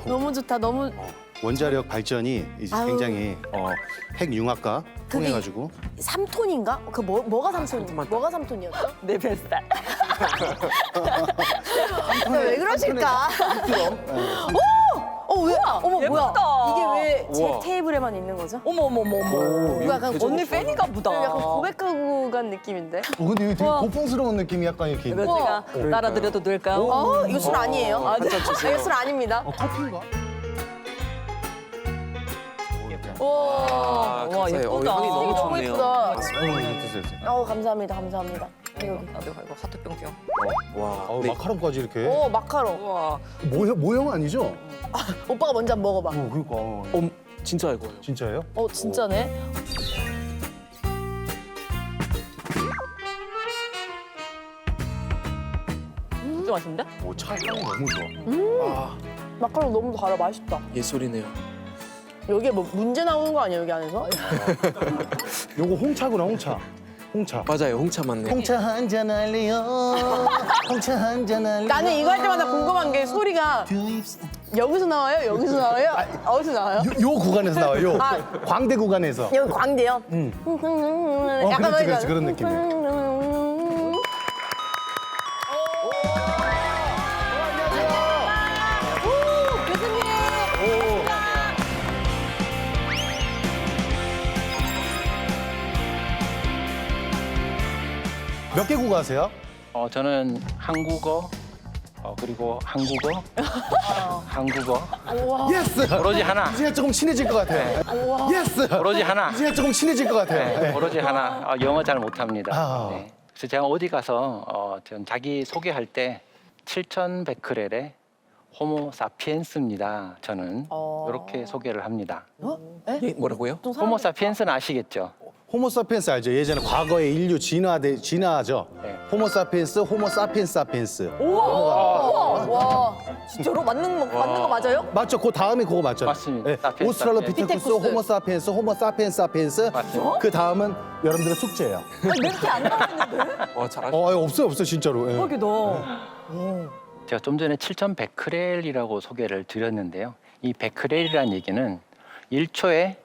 너무 좋다. 너무 원자력 발전이 이제 아유. 굉장히 핵융합과 통해가지고 3톤인가? 그 뭐가 3톤? 뭐가 3톤이었죠? 내 뱃살. 왜 그러실까? 왜? 어머 뭐야? 예쁘다. 이게 왜 제 우와. 테이블에만 있는 거죠? 어머. 이거 약간 언니 팬인가 보다. 약간 고백하고 간 느낌인데? 근데 이거 되게 우와. 고풍스러운 느낌이 약간 이렇게 있네. 이거 제가 따라드려도 될까요? 이거 술 아니에요? 한잔 주세요. 이거 술 아닙니다. 커피인가? 와 감사해요. 예쁘다. 향이 너무 너무 좋네요. 예쁘다. 드세요. 감사합니다. 감사합니다. 여기. 나도 이거 하트 뿅뿅. 와. 네. 마카롱까지 이렇게. 오 마카롱. 우와. 모형 아니죠? 오빠가 먼저 한번 먹어봐. 그러니까. 진짜 이거예요. 진짜예요? 진짜네. 진짜 맛있는데? 차 향이 너무 좋아. 아, 마카롱 너무 달아. 맛있다. 예술이네요. 여기에 뭐 문제 나오는 거 아니야 여기 안에서? 요거 홍차구나, 홍차. 홍차. 맞아요. 홍차 맞네. 홍차 한잔 할래요. 홍차 한잔 할래요. 나는 이거 할 때마다 궁금한 게 소리가 여기서 나와요? 여기서 나와요? 어디서 나와요? 요 구간에서 나와요. 요 아. 광대 구간에서. 여기 광대요. 약간 그렇지, 그러니까. 그런 느낌이에요. 교수님. 몇 개 국어 하세요? 저는 한국어, 그리고 한국어, 한국어, 예스! 오로지 하나, 이제 조금 친해질 것 같아요. 예스! 오로지 하나, 이제 조금 친해질 것 같아요. 네, 오로지 하나. 영어 잘 못합니다. 아. 네. 그래서 제가 어디 가서 전 자기 소개할 때 7,100크렐의 호모 사피엔스입니다. 저는 이렇게 소개를 합니다. 예, 뭐라고요? 호모 사피엔스는 아시겠죠? 호모사피엔스 알죠? 예전에 과거에 인류 진화죠. 네. 호모사피엔스, 호모사피엔스 사피엔스. 와. 진짜로 맞는 거 맞아요? 맞죠? 그 다음이 그거 맞잖아요. 맞습니다. 사피엔스, 오스트랄로피테쿠스, 사피엔스. 호모사피엔스, 호모사피엔스 사피엔스. 맞습니다. 그 다음은 여러분들의 숙제예요. 멘트 안 나왔는데? 와, 잘하시 없어요, 진짜로. 예. 대박이다. 제가 좀 전에 7,100크렐이라고 소개를 드렸는데요. 이 100크렐이라는 얘기는 1초에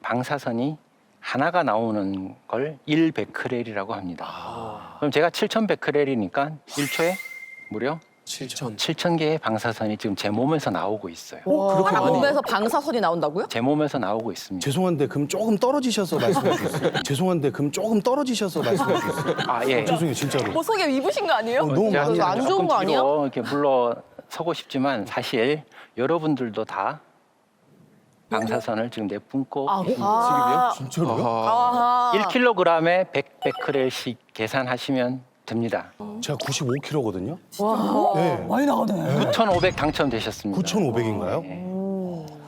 방사선이 하나가 나오는 걸 1베크렐이라고 합니다. 그럼 제가 7,100크렐이니까 1초에 무려 7천. 7,000개의 방사선이 지금 제 몸에서 나오고 있어요. 그렇게 사람 많이. 몸에서 방사선이 나온다고요? 제 몸에서 나오고 있습니다. 죄송한데 그럼 조금 떨어지셔서 말씀해 주세요. 죄송한데 그럼 조금 떨어지셔서 말씀해 주세요. 아, 예. 죄송해요, 진짜로. 뭐 속에 입으신 거 아니에요? 너무 제가 많이. 안 좋은 거 아니야? 뒤로 이렇게 물러서고 싶지만 사실 여러분들도 다 방사선을 지금 내뿜고 계십니다. 진짜로요? 아하. 1kg에 100베크렐씩 계산하시면 됩니다. 제가 95kg거든요. 와. 네. 많이 나가네. 9,500 당첨되셨습니다. 9,500인가요?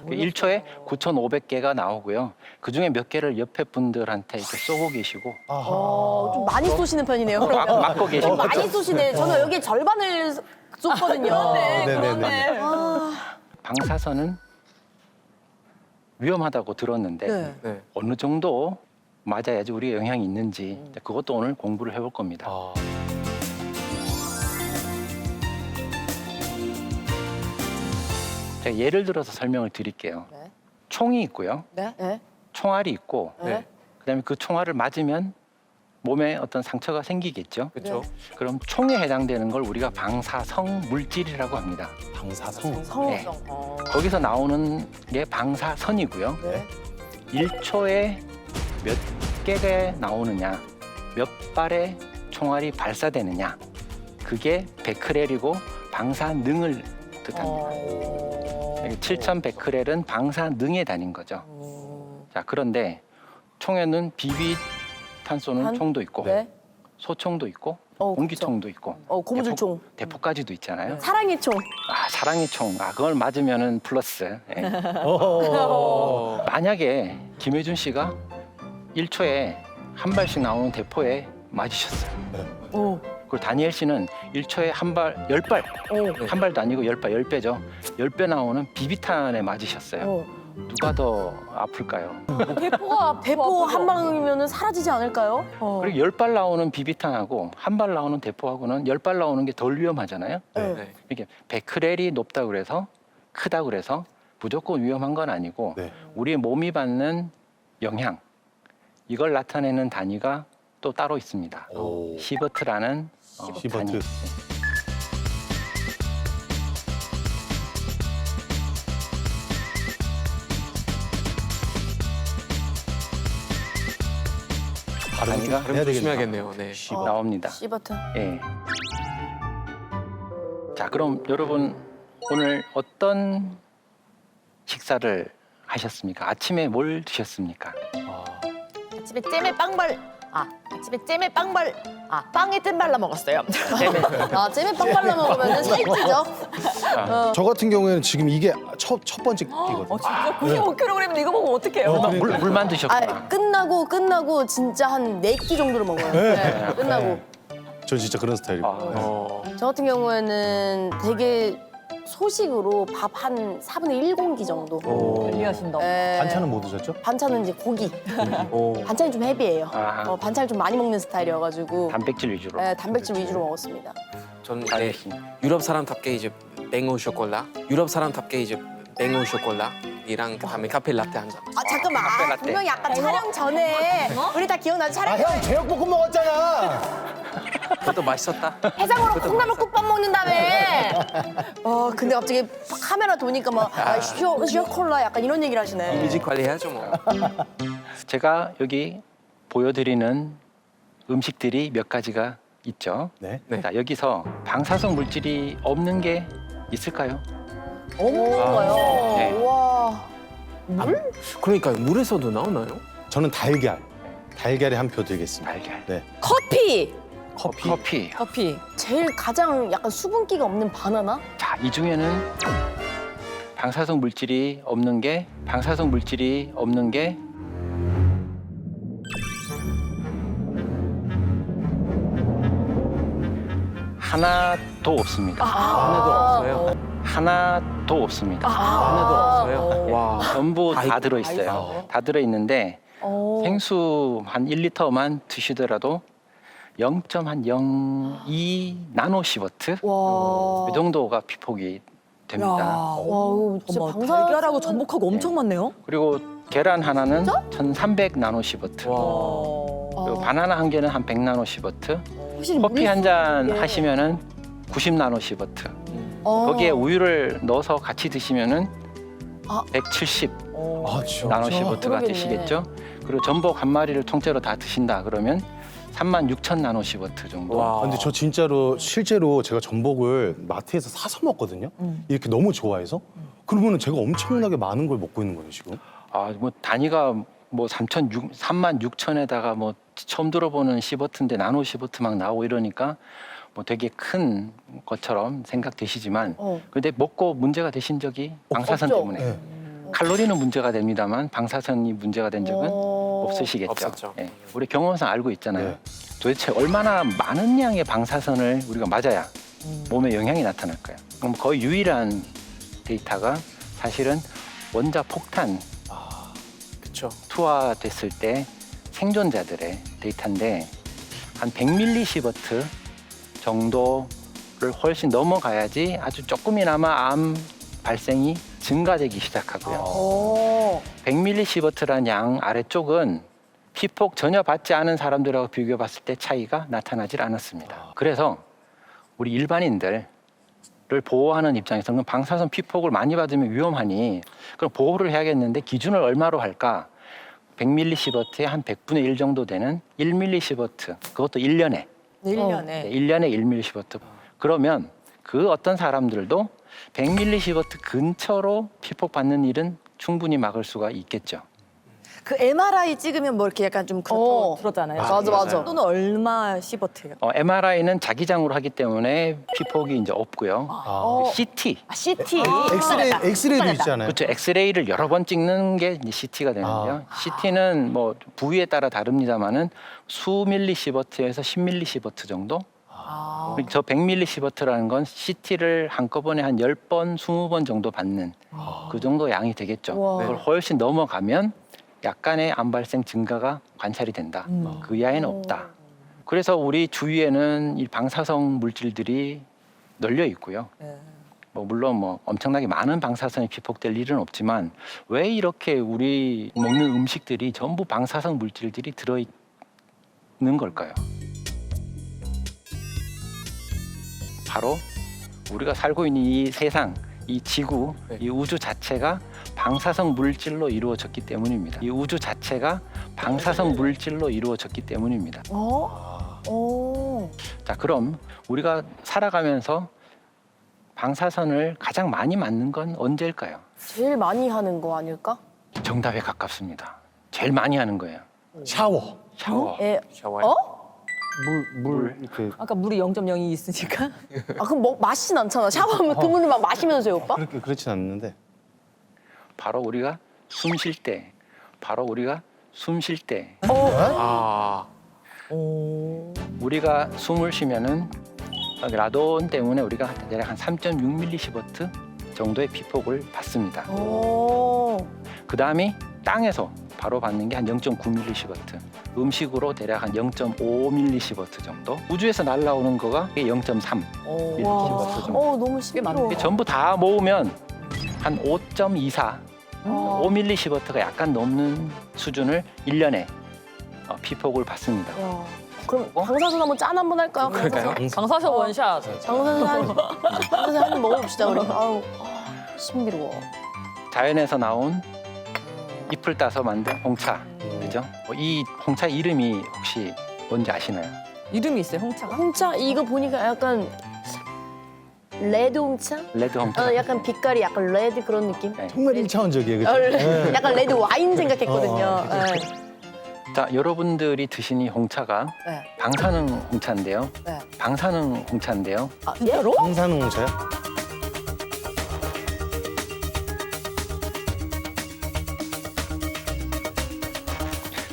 1초에 9,500개가 나오고요. 그중에 몇 개를 옆에 분들한테 이렇게 쏘고 계시고 좀 많이 쏘시는 편이네요. 맞고 계신 거죠. 많이 쏘시네. 저는 여기 절반을 쏘거든요. 네네네. 방사선은 위험하다고 들었는데 네. 네. 어느 정도 맞아야지 우리에 영향이 있는지 그것도 오늘 공부를 해볼 겁니다. 아, 제가 예를 들어서 설명을 드릴게요. 네. 총이 있고요. 네. 네. 총알이 있고 네. 그다음에 그 총알을 맞으면 몸에 어떤 상처가 생기겠죠. 그렇죠. 그럼 총에 해당되는 걸 우리가 방사성 물질이라고 합니다. 방사성. 성우성. 거기서 나오는 게 방사선이고요. 네. 1초에 몇 개가 나오느냐, 몇 발의 총알이 발사되느냐, 그게 베크렐이고 방사능을 뜻합니다. 7,100베크렐은 방사능에 다닌 거죠. 자, 그런데 총에는 비비탄 쏘는 총도 있고, 네. 소총도 있고, 그쵸. 공기총도 있고, 고무줄총. 대포까지도 있잖아요. 사랑의 총. 아, 사랑의 총. 아, 그걸 맞으면은 플러스. 예. 어. 만약에 김혜준 씨가 1초에 한 발씩 나오는 대포에 맞으셨어요. 그리고 다니엘 씨는 1초에 한 발, 10발. 한 발도 아니고 10발, 10배죠. 10배 나오는 비비탄에 맞으셨어요. 누가 더 아플까요? 대포 한 방이면 사라지지 않을까요? 그리고 10발 나오는 비비탄하고 한 발 나오는 대포하고는 10발 나오는 게 덜 위험하잖아요. 네. 이게 베크렐이 높다고 그래서 크다고 그래서 무조건 위험한 건 아니고 네. 우리 몸이 받는 영향 이걸 나타내는 단위가 또 따로 있습니다. 오. 시버트라는 시버트. 단위. 단위가 해야 되겠다. 조심해야겠네요. 네. 나옵니다. 시버튼. 예. 자, 그럼 여러분 오늘 어떤 식사를 하셨습니까? 아침에 뭘 드셨습니까? 아침에 잼에 아침에 잼에 빵에 잼 발라 먹었어요. 잼에. 잼에 빵 발라 먹으면 살찌죠? 저 같은 경우에는 지금 이게 첫 번째 끼거든요. 진짜 95kg인데 이거 먹으면 어떡해요? 물만 드셨구나. 끝나고 진짜 한 4끼 정도를 먹어요. 네, 끝나고. 저 진짜 그런 스타일이고. 아, 저 같은 경우에는 되게 소식으로 밥 한 4분의 1 공기 정도. 관리하신다. 네. 반찬은 뭐 드셨죠? 반찬은 이제 고기. 오. 반찬이 좀 헤비해요. 아하. 반찬을 좀 많이 먹는 스타일이어가지고 단백질 위주로. 네, 단백질 위주로 먹었습니다. 저는 네, 알겠습니다. 유럽 사람답게 이제 맹오 쇼콜라. 유럽 사람답게 이제 맹오 쇼콜라이랑 그다음에 카페 라떼 한 잔. 잠깐만. 카페라떼. 분명히 아까 촬영 전에 우리 다 기억나죠? 촬영 전에 제육볶음 먹었잖아. 그것도 맛있었다. 해장으로 콩나물국밥 먹는 다음에. 근데 갑자기 카메라 도니까 막 쇼콜라 약간 이런 얘기를 하시네. 이미지 관리해야죠 뭐. 제가 여기 보여드리는 음식들이 몇 가지가 있죠. 네. 네. 자, 여기서 방사성 물질이 없는 게 있을까요? 없는 거요. 네. 와. 그러니까요. 물에서도 나오나요? 저는 달걀. 달걀에 한 표 드리겠습니다. 달걀. 네. 커피. 커피. 제일 가장 약간 수분기가 없는 바나나? 자, 이 중에는 방사성 물질이 없는 게 하나도 없습니다. 하나도 없어요. 하나도 없습니다. 하나도 없어요. 와. 전부 다 있- 들어있어요. 다 들어있는데 생수 한 1리터만 드시더라도 0.02 나노시버트 와. 이 정도가 피폭이 됩니다. 와, 이거 진짜 어머, 방사 달걀하고 전복하고 엄청 많네요. 그리고 계란 하나는 1,300 나노시버트. 와. 그리고 바나나 한 개는 한 100 나노시버트. 확실히 커피 한 잔 물이 하시면은 90 나노시버트. 어. 거기에 우유를 넣어서 같이 드시면은 아. 170 아, 진짜? 나노시버트가 그러겠네. 드시겠죠. 그리고 전복 한 마리를 통째로 다 드신다 그러면 36,000 나노시버트 정도. 와. 근데 저 진짜로 실제로 제가 전복을 마트에서 사서 먹거든요. 이렇게 너무 좋아해서. 그러면은 제가 엄청나게 많은 걸 먹고 있는 거예요, 지금. 아, 뭐 단위가 뭐 36,000에다가 뭐 처음 들어보는 시버트인데 나노 시버트 막 나오고 이러니까 뭐 되게 큰 것처럼 생각되시지만 근데 먹고 문제가 되신 적이 방사선 없죠. 때문에 네. 칼로리는 문제가 됩니다만 방사선이 문제가 된 적은 없으시겠죠. 없었죠. 예, 우리 경험상 알고 있잖아요. 네. 도대체 얼마나 많은 양의 방사선을 우리가 맞아야 몸에 영향이 나타날까요? 그럼 거의 유일한 데이터가 사실은 원자 폭탄 그렇죠. 투하됐을 때 생존자들의 데이터인데 한 100밀리시버트 정도를 훨씬 넘어가야지 아주 조금이나마 암 발생이 증가되기 시작하고요. 100밀리시버트란 양 아래쪽은 피폭 전혀 받지 않은 사람들하고 비교해 봤을 때 차이가 나타나질 않았습니다. 그래서 우리 일반인들을 보호하는 입장에서는 방사선 피폭을 많이 받으면 위험하니 그럼 보호를 해야겠는데 기준을 얼마로 할까? 100밀리시버트에 한 100분의 1 정도 되는 1밀리시버트 그것도 1년에 1년에. 1년에 1밀리시버트 그러면 그 어떤 사람들도 100밀리시버트 근처로 피폭 받는 일은 충분히 막을 수가 있겠죠. 그 MRI 찍으면 뭐 이렇게 약간 좀 그렇다고 어. 들었잖아요. 맞아. 또는 얼마 시버트예요? MRI는 자기장으로 하기 때문에 피폭이 이제 없고요. CT CT. 엑스레이도 있잖아요. 그렇죠. 엑스레이를 여러 번 찍는 게 이제 CT가 되는데요. CT는 뭐 부위에 따라 다릅니다만은 수 밀리시버트에서 10밀리시버트 정도. 저 100밀리시버트라는 건 CT를 한꺼번에 한 10번, 20번 정도 받는 그 정도 양이 되겠죠. 그걸 훨씬 넘어가면 약간의 암 발생 증가가 관찰이 된다. 그 이하에는 없다. 그래서 우리 주위에는 이 방사성 물질들이 널려 있고요. 뭐 물론 뭐 엄청나게 많은 방사선이 피폭될 일은 없지만 왜 이렇게 우리 먹는 음식들이 전부 방사성 물질들이 들어있는 걸까요? 바로 우리가 살고 있는 이 세상, 이 지구, 네. 이 우주 자체가 방사성 물질로 이루어졌기 때문입니다. 이 우주 자체가 방사성 물질로 이루어졌기 때문입니다. 자, 그럼 우리가 살아가면서 방사선을 가장 많이 맞는 건 언제일까요? 제일 많이 하는 거 아닐까? 정답에 가깝습니다. 제일 많이 하는 거예요. 샤워. 샤워. 샤워요? 어? 물 이렇게 아까 물이 0.0이 있으니까. 아 그럼 뭐 마시진 않잖아. 샤워하면 그 물을 막 마시면서요, 오빠? 그렇진 않는데. 바로 우리가 숨 쉴 때, 바로 우리가 숨 쉴 때, 아, 우리가 숨을 쉬면은 라돈 때문에 우리가 대략 한 3.6mSv 정도의 피폭을 받습니다. 그 다음이 땅에서 바로 받는 게 한 0.9mSv, 음식으로 대략 한 0.5mSv 정도, 우주에서 날아오는 거가 0.3mSv 정도. 너무 심해요. 이게 전부 다 모으면 한 5.24, 5mSv가 약간 넘는 수준을 1년에 피폭을 받습니다. 그럼 방사선 한번 짠 한번 할까요? 그럴까요? 방사선 원샷. 방사선 한입 먹어봅시다 우리. 아우 신비로워. 자연에서 나온 잎을 따서 만든 홍차, 그죠? 이 홍차 이름이 혹시 뭔지 아시나요? 이름이 있어요, 홍차가. 홍차 이거 보니까 약간 레드 홍차? 레드 홍차. 약간 빛깔이 약간 레드 그런 느낌? 네. 정말 1차원적이에요. 그렇죠? 약간 레드 와인 생각했거든요. 네. 자, 여러분들이 드신 이 홍차가 네. 방사능 홍차인데요. 네. 방사능 홍차인데요. 아, 진짜로? 방사능 홍차요?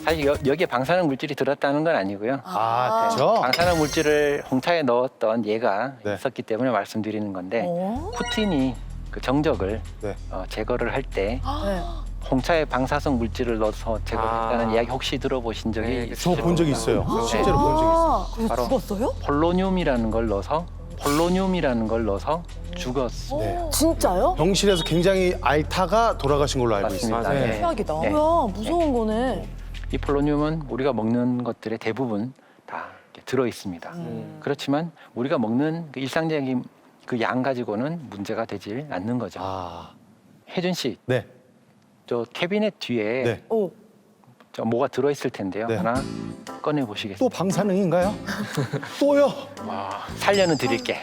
사실 여기에 방사능 물질이 들었다는 건 아니고요. 아, 그렇죠. 방사능 물질을 홍차에 넣었던 예가 네. 있었기 때문에 말씀드리는 건데 푸틴이 그 정적을 네. 제거를 할 때 네. 홍차에 방사성 물질을 넣어서 제거했다는 아. 이야기 혹시 들어보신 적이 네, 있으실까요? 저 본 적이 있어요. 실제로 본 적이 있어요. 바로 죽었어요? 폴로늄이라는 걸 넣어서 죽었어요. 네. 진짜요? 병실에서 굉장히 앓다가 돌아가신 걸로 알고 맞습니다. 있습니다. 네. 최악이다. 네. 뭐야 무서운 거네. 이 폴로늄은 우리가 먹는 것들의 대부분 다 이렇게 들어 있습니다. 그렇지만 우리가 먹는 그 일상적인 그 양 가지고는 문제가 되질 않는 거죠. 아, 혜준 씨, 네. 저 캐비넷 뒤에 네. 오. 저 뭐가 들어 있을 텐데요. 네. 하나 꺼내 보시겠어요? 또 방사능인가요? 또요? 살려는 드릴게.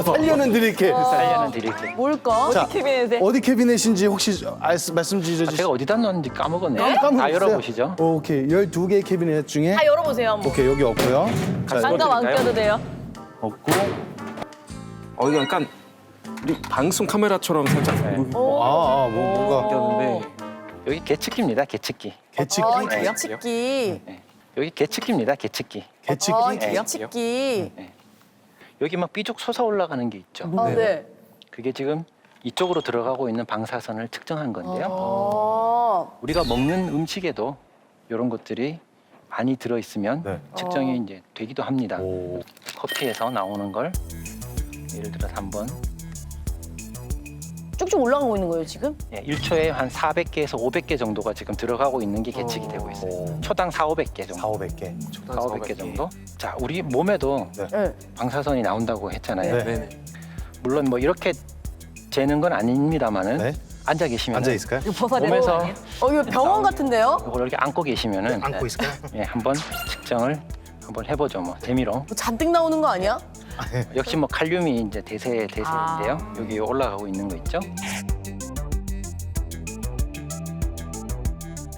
살려는 드릴게. 살려는 드릴게. 뭘까? 자, 캐비넷에. 어디 캐비넷인지 혹시 말씀 주셔 제가 어디다 넣었는지 까먹었네. 까먹었어요? 다 열어보시죠. 오케이. 12개의 캐비넷 중에 다 열어보세요 한번. 오케이, 여기 없고요. 자, 장갑 안 드릴까요? 껴도 돼요? 없고. 이거 약간 우리 방송 카메라처럼 살짝 뭐가 꼈는데 여기 개측기입니다. 개측기. 개측기? 개측기. 여기 개측기입니다. 개측기. 개측기? 개측기. 여기 막 삐죽 솟아 올라가는 게 있죠. 네. 그게 지금 이쪽으로 들어가고 있는 방사선을 측정한 건데요. 우리가 먹는 음식에도 이런 것들이 많이 들어 있으면 네. 측정이 이제 되기도 합니다. 오. 커피에서 나오는 걸 예를 들어서 한번 쭉쭉 올라가고 있는 거예요 지금? 1초에 한 400개에서 500개 정도가 지금 들어가고 있는 게 계측이 되고 있어요. 오. 초당 4,500개 정도. 4,500개. 4,500개 정도. 자, 우리 몸에도 네. 방사선이 나온다고 했잖아요. 네. 네네. 물론 뭐 이렇게 재는 건 아닙니다만은 네. 앉아 계시면 앉아 있을까요? 이거 벗어내는 거 몸에서 아니에요? 이거 병원 같은데요? 이걸 이렇게 안고 계시면은 안고 있을까요? 한번 측정을 한번 해보죠. 뭐 재미로. 뭐 잔뜩 나오는 거 아니야? 역시 뭐 칼륨이 이제 대세인데요. 여기 올라가고 있는 거 있죠.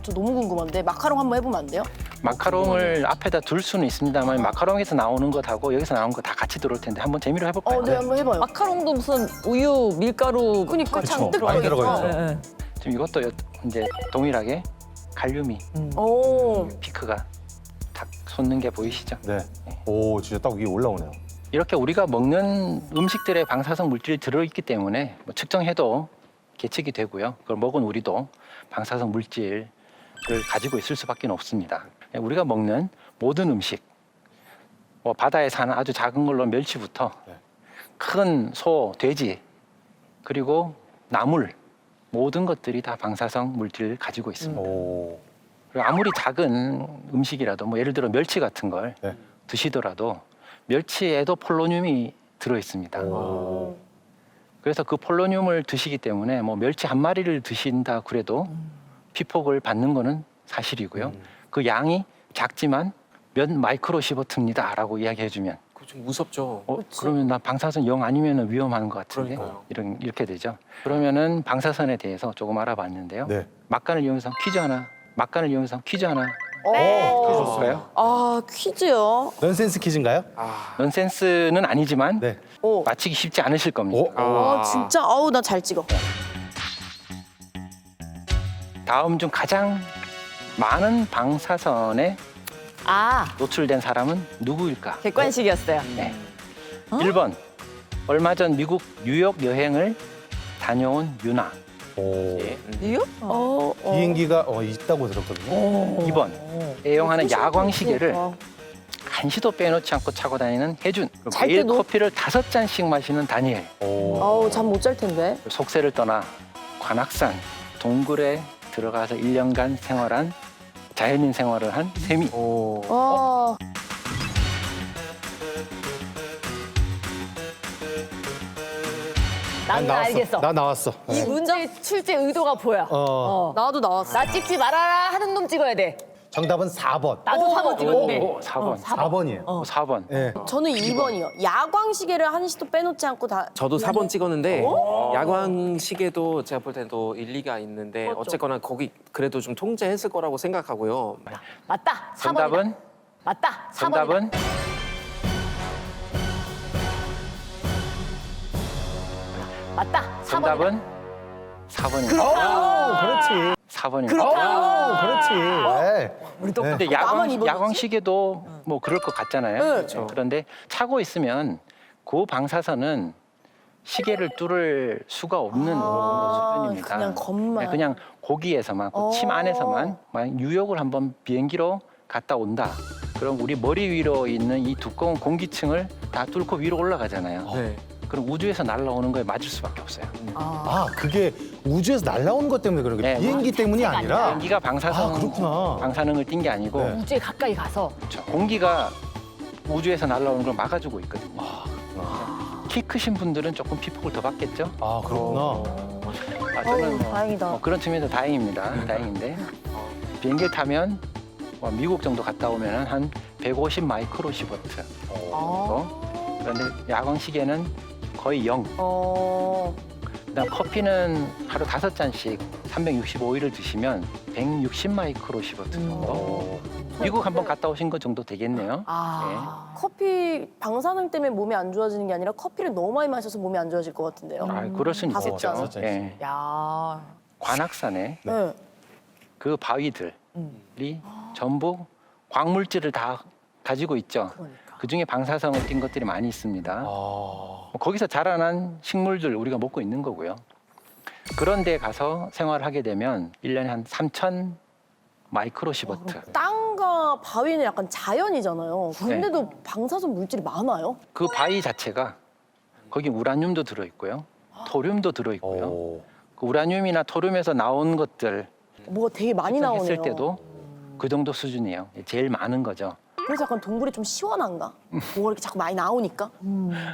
저 너무 궁금한데 마카롱 한번 해보면 안 돼요? 마카롱을 앞에다 둘 수는 있습니다만 마카롱에서 나오는 것하고 여기서 나오는 거 다 같이 들어올 텐데 한번 재미로 해볼까요? 네 한번 해봐요. 마카롱도 무슨 우유, 밀가루. 그니까 그쵸. 잔뜩 많이 들어가 들어있어. 있죠. 네, 네. 지금 이것도 이제 동일하게 칼륨이 오. 피크가 딱 솟는 게 보이시죠? 네. 오, 진짜 딱 위에 올라오네요. 이렇게 우리가 먹는 음식들에 방사성 물질이 들어있기 때문에 뭐 측정해도 계측이 되고요. 그걸 먹은 우리도 방사성 물질을 가지고 있을 수밖에 없습니다. 우리가 먹는 모든 음식, 뭐 바다에 사는 아주 작은 걸로 멸치부터 네. 큰 소, 돼지, 그리고 나물 모든 것들이 다 방사성 물질을 가지고 있습니다. 오. 그리고 아무리 작은 음식이라도 뭐 예를 들어 멸치 같은 걸 네. 드시더라도 멸치에도 폴로늄이 들어 있습니다. 오. 그래서 그 폴로늄을 드시기 때문에 뭐 멸치 한 마리를 드신다 그래도 피폭을 받는 거는 사실이고요. 그 양이 작지만 몇 마이크로시버트입니다라고 이야기해주면 그거 좀 무섭죠. 그러면 나 방사선 0 아니면 위험한 것 같은데 그러니까요. 이렇게 되죠. 그러면은 방사선에 대해서 조금 알아봤는데요. 네. 막간을 이용해서 퀴즈 하나 네. 해볼까요? 아 퀴즈요. 넌센스 퀴즈인가요? 넌센스는 아니지만 네. 오. 맞히기 쉽지 않으실 겁니다. 아 진짜 아우 나 잘 찍어. 다음 중 가장 많은 방사선에 아, 노출된 사람은 누구일까? 객관식이었어요. 네. 1번 얼마 전 미국 뉴욕 여행을 다녀온 유나. 오. 예. 뉴욕? 비행기가 있다고 들었거든요. 2번 애용하는 야광 시계를 그러니까. 한시도 빼놓지 않고 차고 다니는 혜준. 그리고 잘 매일 때도? 커피를 5잔씩 마시는 다니엘. 오. 아우 잠 못 잘 텐데. 속세를 떠나 관악산 동굴에 들어가서 1년간 생활한 자연인 생활을 한 세미. 아. 난 알겠어. 나 나왔어. 이 문제 출제 의도가 보여. 나도 나왔어. 나 찍지 말아라 하는 놈 찍어야 돼. 정답은 4번. 나도 4번 찍었는데. 4번. 4번이에요. 4번. 네. 저는 2번이요. 야광 시계를 한시도 빼놓지 않고 다. 저도 4번 찍었는데 야광 시계도 제가 볼 때는 또 일리가 있는데 어쨌거나 거기 그래도 좀 통제했을 거라고 생각하고요. 맞다. 4번이다. 정답은? 맞다. 4번이다. 정답은? 맞다. 4번이다. 정답은? 4번입니다. 그렇지. 4번입니다. 그렇지. 네. 우리 또 근데 나만 입어줬지? 야광 시계도 뭐 그럴 것 같잖아요. 네. 그런데 차고 있으면 그 방사선은 시계를 뚫을 수가 없는 수준입니다. 그냥 겉만. 네, 그냥 고기에서만, 그 침 안에서만 만약 뉴욕을 한번 비행기로 갔다 온다. 그럼 우리 머리 위로 있는 이 두꺼운 공기층을 다 뚫고 위로 올라가잖아요. 네. 그럼 우주에서 날아오는 거에 맞을 수밖에 없어요. 아, 그게 우주에서 날아오는 것 때문에 그런 게 네. 비행기 때문이 아니라. 공기가 그렇구나. 방사능을 띈 게 아니고 네. 우주에 가까이 가서 그렇죠. 공기가 우주에서 날아오는 걸 막아주고 있거든요. 키 크신 분들은 조금 피폭을 더 받겠죠. 아, 그렇구나. 저는 다행이다. 그런 측면에서 다행입니다. 다행인데 비행기를 타면 미국 정도 갔다 오면 한 150 마이크로시버트. 그런데 야광 시계는 거의 0. 그다음 커피는 하루 5잔씩 365일을 드시면 160 마이크로시버트 정도. 미국 한번 갔다 오신 것 정도 되겠네요. 커피 방사능 때문에 몸이 안 좋아지는 게 아니라 커피를 너무 많이 마셔서 몸이 안 좋아질 것 같은데요. 그럴 수는 다섯 있겠죠. 잔. 예. 야. 관악산에 네. 그 바위들이 전부 광물질을 다 가지고 있죠. 그 중에 방사성을 띈 것들이 많이 있습니다. 거기서 자라난 식물들 우리가 먹고 있는 거고요. 그런 데 가서 생활을 하게 되면 1년에 한 3,000 마이크로시버트. 땅과 바위는 약간 자연이잖아요. 근데도 방사선 물질이 많아요. 그 바위 자체가 거기 우라늄도 들어있고요. 토륨도 들어있고요. 오. 그 우라늄이나 토륨에서 나온 것들 뭐가 되게 많이 나오네요. 했을 때도 그 정도 수준이에요. 제일 많은 거죠. 그래서 약간 동굴이 좀 시원한가? 뭐가 이렇게 자꾸 많이 나오니까?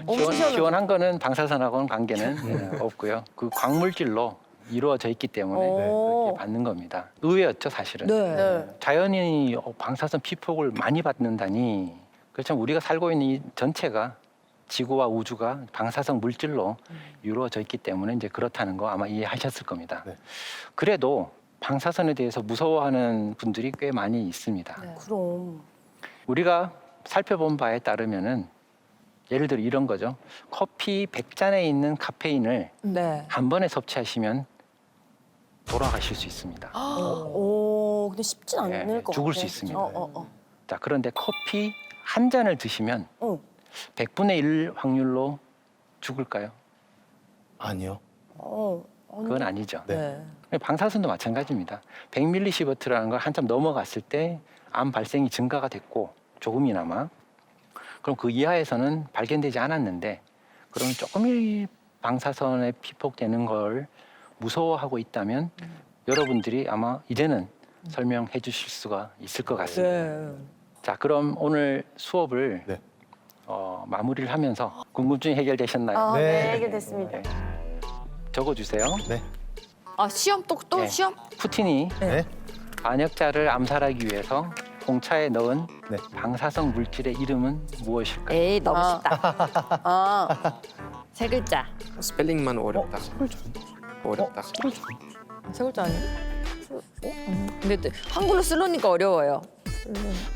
엄청 시원한 거는 방사선하고는 관계는 없고요. 그 광물질로 이루어져 있기 때문에 그렇게 받는 겁니다. 의외였죠, 사실은. 네. 자연인이 방사선 피폭을 많이 받는다니. 그렇지만 우리가 살고 있는 이 전체가 지구와 우주가 방사성 물질로 이루어져 있기 때문에 이제 그렇다는 거 아마 이해하셨을 겁니다. 네. 그래도 방사선에 대해서 무서워하는 분들이 꽤 많이 있습니다. 그럼. 우리가 살펴본 바에 따르면은 예를 들어 이런 거죠. 커피 100잔에 있는 카페인을 네. 한 번에 섭취하시면 돌아가실 수 있습니다. 근데 쉽진 않을 것 죽을 같아. 수 있습니다. 자, 그런데 커피 한 잔을 드시면 100분의 1 확률로 죽을까요? 아니요. 그건 아니죠. 네. 방사선도 마찬가지입니다. 100밀리시버트라는 걸 한참 넘어갔을 때 암 발생이 증가가 됐고 조금이나마 그럼 그 이하에서는 발견되지 않았는데 그러면 조금 방사선에 피폭되는 걸 무서워하고 있다면 여러분들이 아마 이제는 설명해 주실 수가 있을 것 같습니다. 자, 그럼 오늘 수업을 네. 마무리를 하면서 궁금증이 해결되셨나요? 네, 해결됐습니다. 네. 적어주세요. 네. 아 시험 또 네. 시험? 푸틴이 네. 반역자를 암살하기 위해서 공차에 넣은 네. 방사성 물질의 이름은 무엇일까요? 에이 너무 쉽다. 아, 세 글자. 스펠링만 어렵다. 어렵다. 세 글자 아니야? 근데 또 한글로 쓰려니까 어려워요.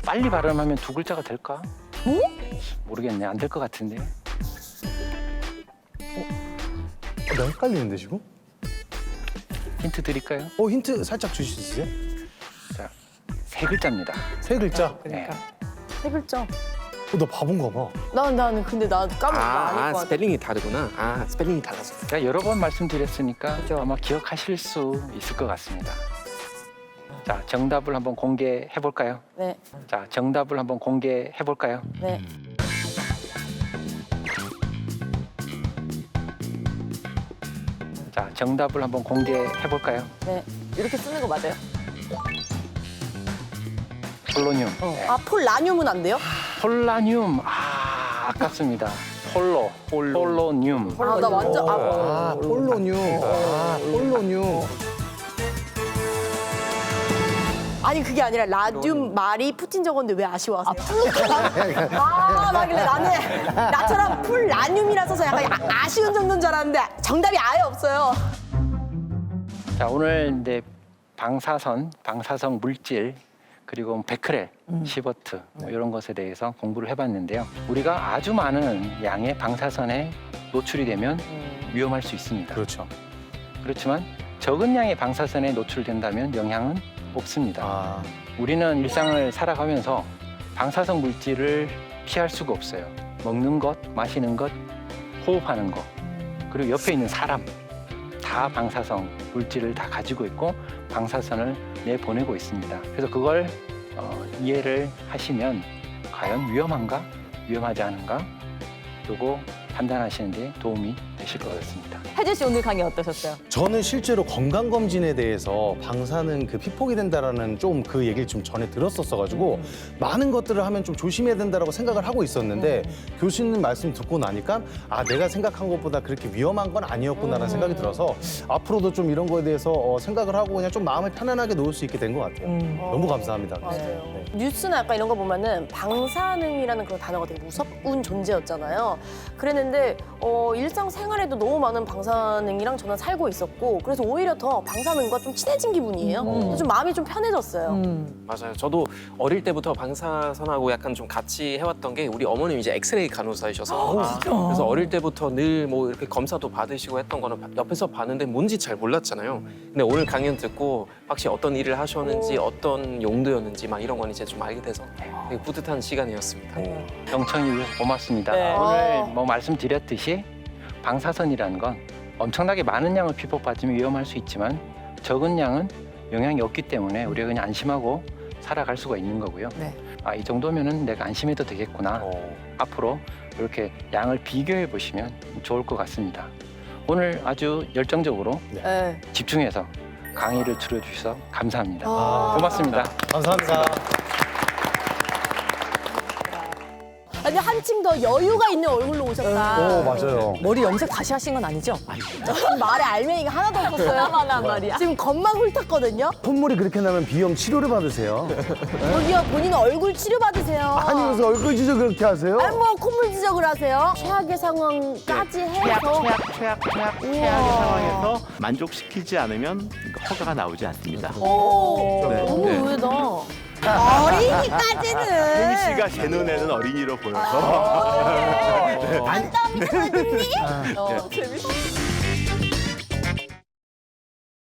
빨리 발음하면 두 글자가 될까? 모르겠네. 안 될 것 같은데. 나 헷갈리는데 지금? 힌트 드릴까요? 힌트 살짝 주실 수 있어요? 자, 세 글자입니다. 세 글자? 네. 세 글자. 나 바본가 봐. 나는 근데 나 까먹은 거 아닐 것 같아. 스펠링이 다르구나. 스펠링이 달라서. 제가 여러 번 말씀드렸으니까 아마 기억하실 수 있을 것 같습니다. 자, 정답을 한번 공개해 볼까요? 네, 자, 정답을 한번 공개해 볼까요? 네. 자, 정답을 한번 공개해 볼까요? 네. 이렇게 쓰는 거 맞아요? 폴로늄. 네. 아, 폴라늄은 안 돼요? 폴라늄. 아깝습니다. 폴로늄. 아, 나 완전 폴로늄. 폴로늄. 아니 그게 아니라 라듐 말이 푸틴 적었는데 왜 아쉬워하세요? 막길래 나는 나처럼 폴라듐이라 써서 약간 아쉬운 정도인 줄 알았는데 정답이 아예 없어요. 자, 오늘 이제 방사성 물질 그리고 베크렐, 시버트 이런 것에 대해서 공부를 해봤는데요. 우리가 아주 많은 양의 방사선에 노출이 되면 위험할 수 있습니다. 그렇죠. 그렇지만 적은 양의 방사선에 노출된다면 영향은 없습니다. 우리는 일상을 살아가면서 방사성 물질을 피할 수가 없어요. 먹는 것, 마시는 것, 호흡하는 것, 그리고 옆에 있는 사람 다 방사성 물질을 다 가지고 있고 방사선을 내보내고 있습니다. 그래서 그걸 이해를 하시면 과연 위험한가, 위험하지 않은가, 요거 판단하시는 데 도움이 되실 것 같습니다. 혜진 씨 오늘 강의 어떠셨어요? 저는 실제로 건강검진에 대해서 방사능 피폭이 된다라는 좀 그 얘기를 좀 전에 들었었어가지고 많은 것들을 하면 좀 조심해야 된다라고 생각을 하고 있었는데 교수님 말씀 듣고 나니까 내가 생각한 것보다 그렇게 위험한 건 아니었구나라는 생각이 들어서 앞으로도 좀 이런 거에 대해서 생각을 하고 그냥 좀 마음을 편안하게 놓을 수 있게 된 것 같아요. 너무 감사합니다. 맞아요. 네. 뉴스나 약간 이런 거 보면은 방사능이라는 그런 단어가 되게 무서운 존재였잖아요. 그랬는데 일상생활에도 너무 많은 방사능이랑 저는 살고 있었고 그래서 오히려 더 방사능과 좀 친해진 기분이에요. 그래서 좀 마음이 좀 편해졌어요. 맞아요. 저도 어릴 때부터 방사선하고 약간 좀 같이 해왔던 게 우리 어머님이 이제 엑스레이 간호사이셔서 그래서 어릴 때부터 늘 뭐 이렇게 검사도 받으시고 했던 거는 옆에서 봤는데 뭔지 잘 몰랐잖아요. 근데 오늘 강연 듣고 확실히 어떤 일을 하셨는지 어떤 용도였는지 막 이런 건 이제 좀 알게 돼서 되게 뿌듯한 시간이었습니다. 경청해 주셔서 고맙습니다. 오늘 뭐 말씀드렸듯이 방사선이라는 건 엄청나게 많은 양을 피폭받으면 위험할 수 있지만 적은 양은 영향이 없기 때문에 우리가 그냥 안심하고 살아갈 수가 있는 거고요. 네. 이 정도면은 내가 안심해도 되겠구나. 앞으로 이렇게 양을 비교해 보시면 좋을 것 같습니다. 오늘 아주 열정적으로 네. 집중해서 강의를 들어주셔서 감사합니다. 아. 고맙습니다. 감사합니다. 아니 한층 더 여유가 있는 얼굴로 오셨다. 맞아요. 머리 염색 다시 하신 건 아니죠? 말에 알맹이가 하나도 없었어요. 하나만 말이야. 지금 겉만 훑었거든요. 콧물이 그렇게 나면 비염 치료를 받으세요. 저기요 본인 얼굴 치료 받으세요. 아니 무슨 얼굴 지적 그렇게 하세요? 아니 뭐 콧물 지적을 하세요. 최악의 상황까지 해서 최악의 상황에서 만족시키지 않으면 허가가 나오지 않습니다. 오, 네. 너무 네. 의외다. 어린이까지는. 혜미 씨가 제 눈에는 어린이로 보여서. 안땀 터지니? 재밌어.